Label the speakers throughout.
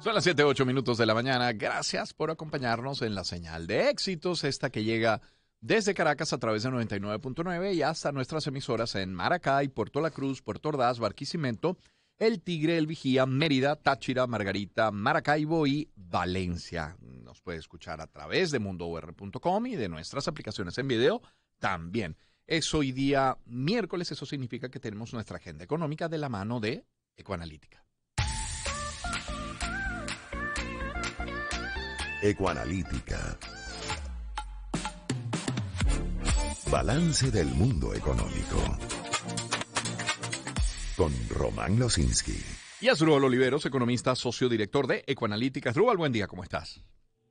Speaker 1: Son las 7:08 de la mañana. Gracias por acompañarnos en la señal de éxitos, esta que llega desde Caracas a través de 99.9 y hasta nuestras emisoras en Maracay, Puerto La Cruz, Puerto Ordaz, Barquisimeto, El Tigre, El Vigía, Mérida, Táchira, Margarita, Maracaibo y Valencia. Nos puede escuchar a través de mundour.com y de nuestras aplicaciones en video también. Es hoy día miércoles, eso significa que tenemos nuestra agenda económica de la mano de Ecoanalítica.
Speaker 2: Ecoanalítica. Balance del mundo económico. Con Román Losinski.
Speaker 1: Y Asdrúbal Oliveros, economista, socio director de Ecoanalítica. Asdrúbal, buen día, ¿cómo estás?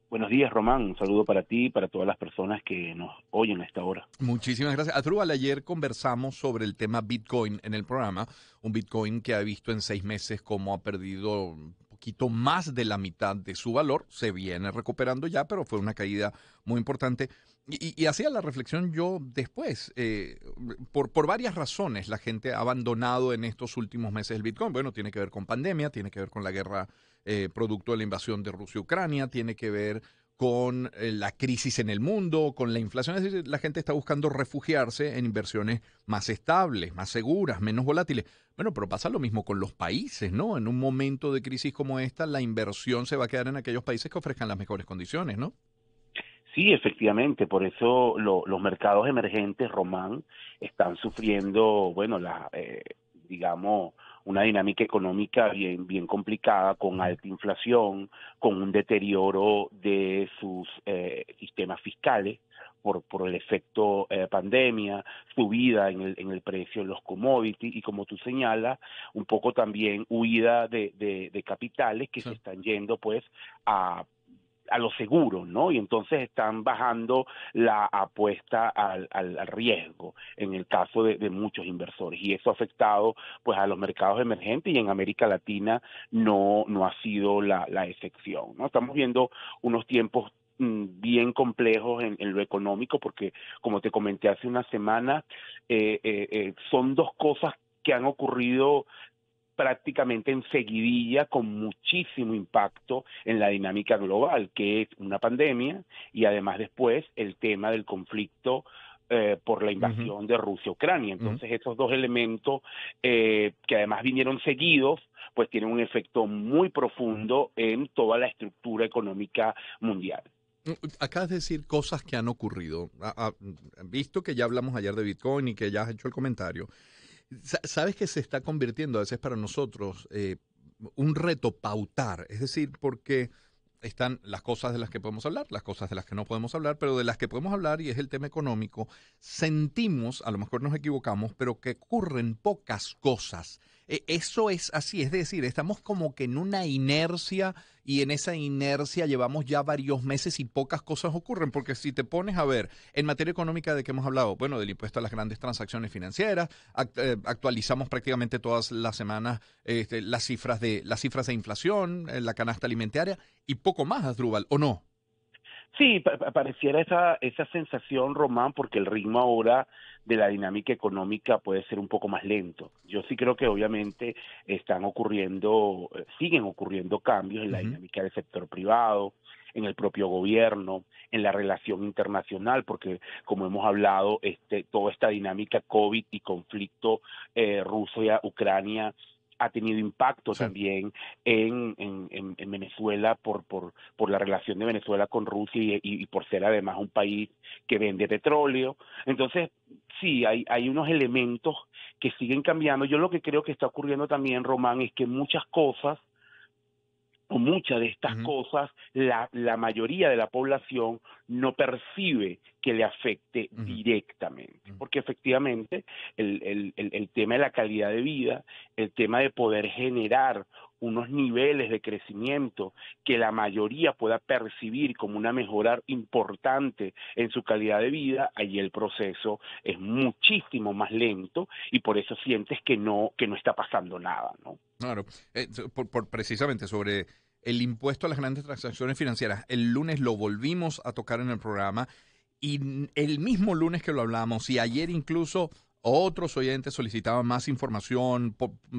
Speaker 3: Buenos días, Román. Un saludo para ti y para todas las personas que nos oyen a esta hora.
Speaker 1: Muchísimas gracias. Asdrúbal, ayer conversamos sobre el tema Bitcoin en el programa. Un Bitcoin que ha visto en 6 meses cómo ha perdido un poquito más de la mitad de su valor. Se viene recuperando ya, pero fue una caída muy importante. Y hacía la reflexión yo después, por varias razones la gente ha abandonado en estos últimos meses el Bitcoin. Bueno, tiene que ver con pandemia, tiene que ver con la guerra producto de la invasión de Rusia y Ucrania, tiene que ver con la crisis en el mundo, con la inflación. Es decir, la gente está buscando refugiarse en inversiones más estables, más seguras, menos volátiles. Bueno, pero pasa lo mismo con los países, ¿no? En un momento de crisis como esta, la inversión se va a quedar en aquellos países que ofrezcan las mejores condiciones, ¿no?
Speaker 3: Sí, efectivamente, por eso los mercados emergentes, Román, están sufriendo, bueno, digamos, una dinámica económica bien complicada, con alta inflación, con un deterioro de sus sistemas fiscales por el efecto pandemia, subida en el precio de los commodities y, como tú señalas, un poco también huida de capitales que se están yendo pues a los seguros, ¿no? Y entonces están bajando la apuesta al riesgo en el caso de muchos inversores, y eso ha afectado pues a los mercados emergentes, y en América Latina no ha sido la excepción, ¿no? Estamos viendo unos tiempos bien complejos en lo económico, porque, como te comenté hace una semana, son dos cosas que han ocurrido prácticamente en seguidilla, con muchísimo impacto en la dinámica global, que es una pandemia y además después el tema del conflicto por la invasión de Rusia a Ucrania. Entonces esos dos elementos que además vinieron seguidos, pues tienen un efecto muy profundo en toda la estructura económica mundial.
Speaker 1: Acabas de decir cosas que han ocurrido. Visto que ya hablamos ayer de Bitcoin y que ya has hecho el comentario, ¿sabes que se está convirtiendo a veces para nosotros un reto pautar? Es decir, porque están las cosas de las que podemos hablar, las cosas de las que no podemos hablar, pero de las que podemos hablar, y es el tema económico, sentimos, a lo mejor nos equivocamos, pero que ocurren pocas cosas. Eso es así, es decir, estamos como que en una inercia, y en esa inercia llevamos ya varios meses y pocas cosas ocurren, porque si te pones a ver, en materia económica, ¿de qué hemos hablado? Bueno, del impuesto a las grandes transacciones financieras, actualizamos prácticamente todas las semanas las cifras de inflación, la canasta alimentaria, y poco más, Asdrúbal, ¿o no?
Speaker 3: Sí, pareciera esa sensación, Román, porque el ritmo ahora de la dinámica económica puede ser un poco más lento. Yo sí creo que obviamente siguen ocurriendo cambios en la dinámica del sector privado, en el propio gobierno, en la relación internacional, porque, como hemos hablado, toda esta dinámica COVID y conflicto Rusia-Ucrania ha tenido impacto también en Venezuela por la relación de Venezuela con Rusia y por ser además un país que vende petróleo. Entonces, sí, hay unos elementos que siguen cambiando. Yo lo que creo que está ocurriendo también, Román, es que muchas de estas cosas, la mayoría de la población no percibe que le afecte directamente, porque efectivamente el tema de la calidad de vida, el tema de poder generar unos niveles de crecimiento que la mayoría pueda percibir como una mejora importante en su calidad de vida, allí el proceso es muchísimo más lento, y por eso sientes que no está pasando nada, ¿no?
Speaker 1: Claro, precisamente sobre el impuesto a las grandes transacciones financieras. El lunes lo volvimos a tocar en el programa, y el mismo lunes que lo hablamos, y ayer incluso Otros oyentes solicitaban más información,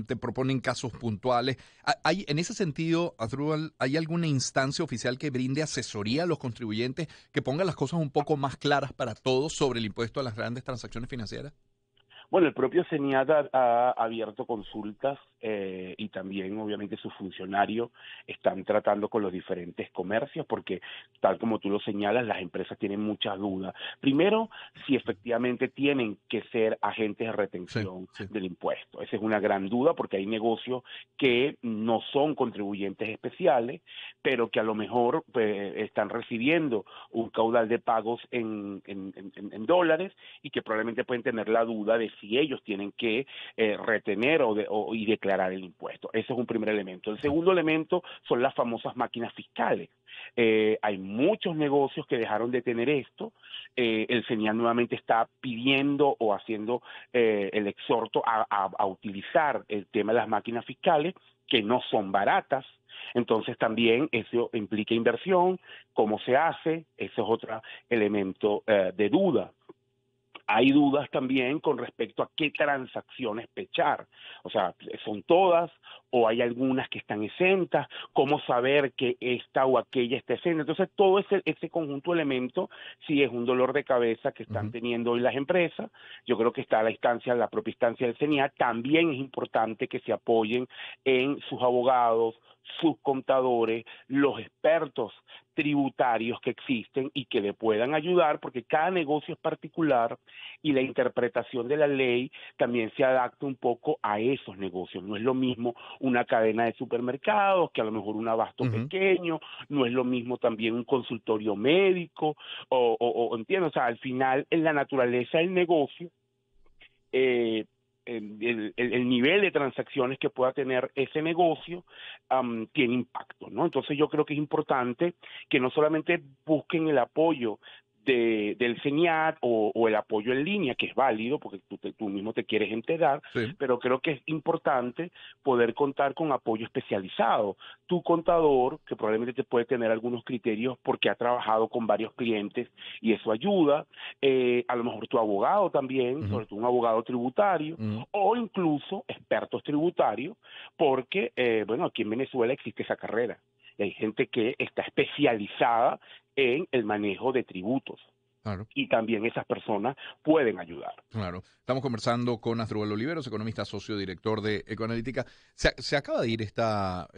Speaker 1: te proponen casos puntuales. En ese sentido, Asdrúbal, ¿hay alguna instancia oficial que brinde asesoría a los contribuyentes, que ponga las cosas un poco más claras para todos sobre el impuesto a las grandes transacciones financieras?
Speaker 3: Bueno, el propio CENIAT ha abierto consultas y también, obviamente, sus funcionarios están tratando con los diferentes comercios porque, tal como tú lo señalas, las empresas tienen muchas dudas. Primero, si efectivamente tienen que ser agentes de retención del impuesto. Esa es una gran duda porque hay negocios que no son contribuyentes especiales, pero que a lo mejor están recibiendo un caudal de pagos en dólares y que probablemente pueden tener la duda de si ellos tienen que retener y declarar el impuesto. Ese es un primer elemento. El segundo elemento son las famosas máquinas fiscales. Hay muchos negocios que dejaron de tener esto. El CENIAT nuevamente está pidiendo o haciendo el exhorto a utilizar el tema de las máquinas fiscales, que no son baratas. Entonces también eso implica inversión, cómo se hace, ese es otro elemento de duda. Hay dudas también con respecto a qué transacciones pechar, o sea, ¿son todas o hay algunas que están exentas? ¿Cómo saber que esta o aquella está exenta? Entonces, todo ese conjunto de elementos sí es un dolor de cabeza que están teniendo hoy las empresas. Yo creo que está la propia instancia del CENIAT. También es importante que se apoyen en sus abogados, sus contadores, los expertos tributarios que existen y que le puedan ayudar, porque cada negocio es particular y la interpretación de la ley también se adapta un poco a esos negocios. No es lo mismo una cadena de supermercados que a lo mejor un abasto pequeño, no es lo mismo también un consultorio médico, entiendo, o sea, al final en la naturaleza del negocio, el nivel de transacciones que pueda tener ese negocio tiene impacto, ¿no? Entonces yo creo que es importante que no solamente busquen el apoyo del CENIAT o el apoyo en línea, que es válido porque tú mismo te quieres enterar, pero creo que es importante poder contar con apoyo especializado. Tu contador, que probablemente te puede tener algunos criterios porque ha trabajado con varios clientes y eso ayuda, a lo mejor tu abogado también, sobre todo un abogado tributario, o incluso expertos tributarios, porque, bueno, aquí en Venezuela existe esa carrera. Y hay gente que está especializada en el manejo de tributos.
Speaker 1: Claro.
Speaker 3: Y también esas personas pueden ayudar.
Speaker 1: Claro. Estamos conversando con Asdrúbal Oliveros, economista socio director de Ecoanalítica. Se acaba de ir esta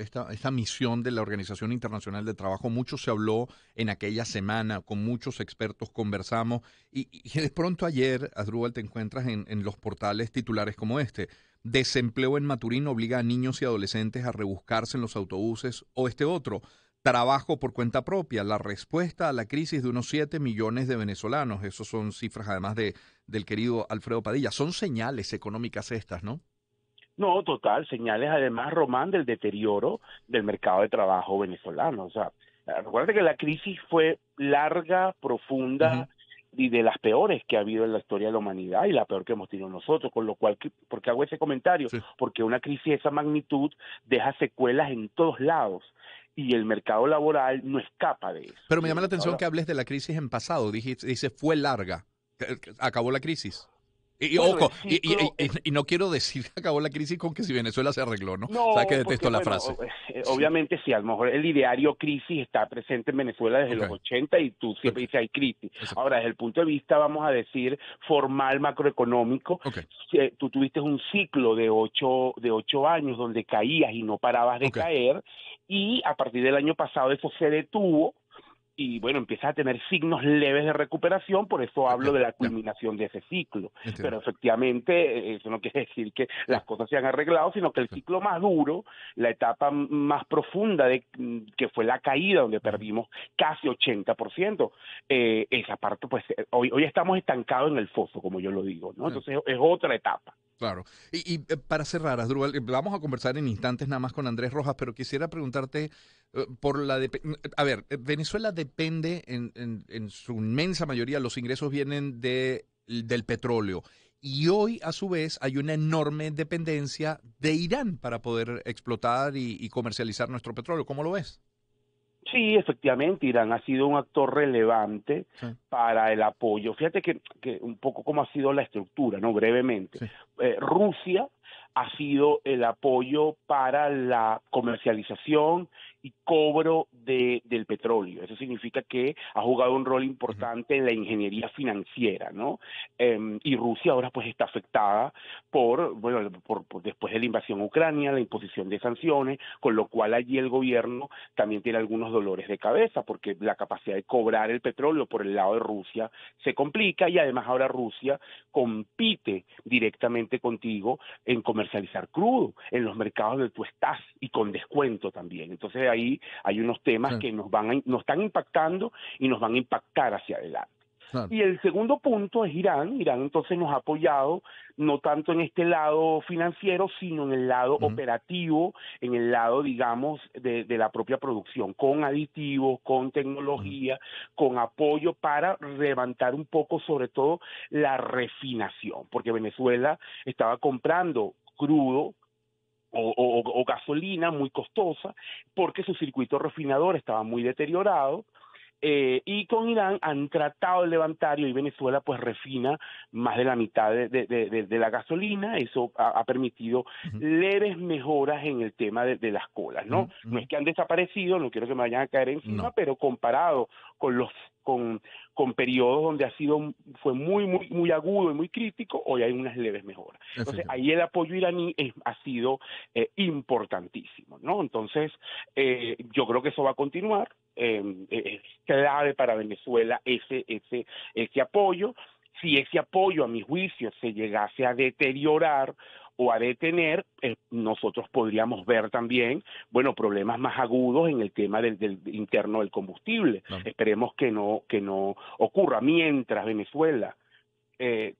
Speaker 1: misión de la Organización Internacional de Trabajo. Mucho se habló en aquella semana, con muchos expertos conversamos y de pronto ayer, Asdrúbal, te encuentras en los portales titulares como este. Desempleo en Maturín obliga a niños y adolescentes a rebuscarse en los autobuses, o este otro. Trabajo por cuenta propia, la respuesta a la crisis de unos 7 millones de venezolanos. Esas son cifras además del querido Alfredo Padilla. Son señales económicas estas, ¿no?
Speaker 3: No, total, señales además, Román, del deterioro del mercado de trabajo venezolano. O sea, recuerda que la crisis fue larga, profunda, y de las peores que ha habido en la historia de la humanidad y la peor que hemos tenido nosotros, con lo cual, ¿por qué hago ese comentario? Porque una crisis de esa magnitud deja secuelas en todos lados y el mercado laboral no escapa de eso.
Speaker 1: Pero me llama la atención que hables de la crisis en pasado, dice fue larga, acabó la crisis. Y
Speaker 3: bueno,
Speaker 1: ojo, y no quiero decir que acabó la crisis con que si Venezuela se arregló, ¿no?
Speaker 3: No,
Speaker 1: sabes que detesto
Speaker 3: porque,
Speaker 1: la frase.
Speaker 3: Obviamente sí, a lo mejor el ideario crisis está presente en Venezuela desde los 80 y tú siempre dices hay crisis. Ahora, desde el punto de vista, vamos a decir, formal macroeconómico, tú tuviste un ciclo de 8 años donde caías y no parabas de caer y a partir del año pasado eso se detuvo. Y bueno, empiezas a tener signos leves de recuperación, por eso hablo de la culminación de ese ciclo.
Speaker 1: Entiendo.
Speaker 3: Pero efectivamente, eso no quiere decir que las cosas se han arreglado, sino que el ciclo más duro, la etapa más profunda, que fue la caída, donde perdimos casi 80%, esa parte, pues hoy estamos estancados en el foso, como yo lo digo, ¿no? Entonces es otra etapa.
Speaker 1: Claro. Y para cerrar, Asdrúbal, vamos a conversar en instantes nada más con Andrés Rojas, pero quisiera preguntarte por a ver, Venezuela depende en su inmensa mayoría, los ingresos vienen del petróleo. Y hoy, a su vez, hay una enorme dependencia de Irán para poder explotar y comercializar nuestro petróleo. ¿Cómo lo ves?
Speaker 3: Sí, efectivamente, Irán ha sido un actor relevante
Speaker 1: Sí,
Speaker 3: para el apoyo. Fíjate que un poco cómo ha sido la estructura, ¿no? Brevemente.
Speaker 1: sí.
Speaker 3: Rusia ha sido el apoyo para la comercialización y cobro del petróleo. Eso significa que ha jugado un rol
Speaker 1: Ujú.
Speaker 3: importante en la ingeniería financiera, ¿no? Y Rusia ahora pues está afectada por después de la invasión a Ucrania, la imposición de sanciones, con lo cual allí el gobierno también tiene algunos dolores de cabeza, porque la capacidad de cobrar el petróleo por el lado de Rusia se complica y además ahora Rusia compite directamente contigo en comercializar crudo en los mercados donde tú estás y con descuento también. Entonces ahí hay unos temas
Speaker 1: Sí,
Speaker 3: que nos están impactando y nos van a impactar hacia adelante.
Speaker 1: claro.
Speaker 3: Y el segundo punto es Irán. Irán entonces nos ha apoyado no tanto en este lado financiero, sino en el lado
Speaker 1: Ujú,
Speaker 3: operativo, en el lado, digamos, de la propia producción, con aditivos, con
Speaker 1: ujú.
Speaker 3: tecnología, con apoyo para levantar un poco, sobre todo, la refinación, porque Venezuela estaba comprando crudo o gasolina muy costosa, porque su circuito refinador estaba muy deteriorado, y con Irán han tratado de levantar y hoy Venezuela pues refina más de la mitad de la gasolina. Eso ha permitido
Speaker 1: Ujú,
Speaker 3: leves mejoras en el tema de las colas,
Speaker 1: ujú,
Speaker 3: ¿no? No
Speaker 1: ujú.
Speaker 3: es que han desaparecido, no quiero que me vayan a caer encima,
Speaker 1: No,
Speaker 3: pero comparado con los con, con periodos donde fue muy agudo y muy crítico, hoy hay unas leves mejoras. Entonces
Speaker 1: efectivamente.
Speaker 3: ahí el apoyo iraní ha sido importantísimo, ¿no? Entonces yo creo que eso va a continuar. Es clave para Venezuela ese apoyo. Si ese apoyo, a mi juicio, se llegase a deteriorar o a detener, nosotros podríamos ver también, bueno, problemas más agudos en el tema del interno del combustible.
Speaker 1: Claro.
Speaker 3: Esperemos que no ocurra. Mientras Venezuela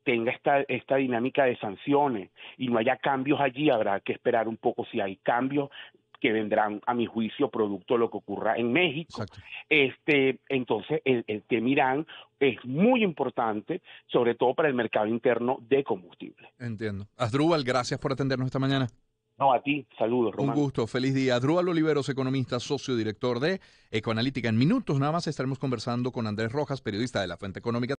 Speaker 3: tenga esta dinámica de sanciones y no haya cambios allí, habrá que esperar un poco si hay cambios que vendrán, a mi juicio, producto de lo que ocurra en México.
Speaker 1: Exacto.
Speaker 3: Entonces, el tema Irán es muy importante, sobre todo para el mercado interno de combustible.
Speaker 1: Entiendo. Asdrúbal, gracias por atendernos esta mañana.
Speaker 3: No, a ti, saludos,
Speaker 1: Un
Speaker 3: Román.
Speaker 1: gusto, feliz día. Asdrúbal Oliveros, economista, socio director de Ecoanalítica. En minutos nada más estaremos conversando con Andrés Rojas, periodista de La Fuente Económica.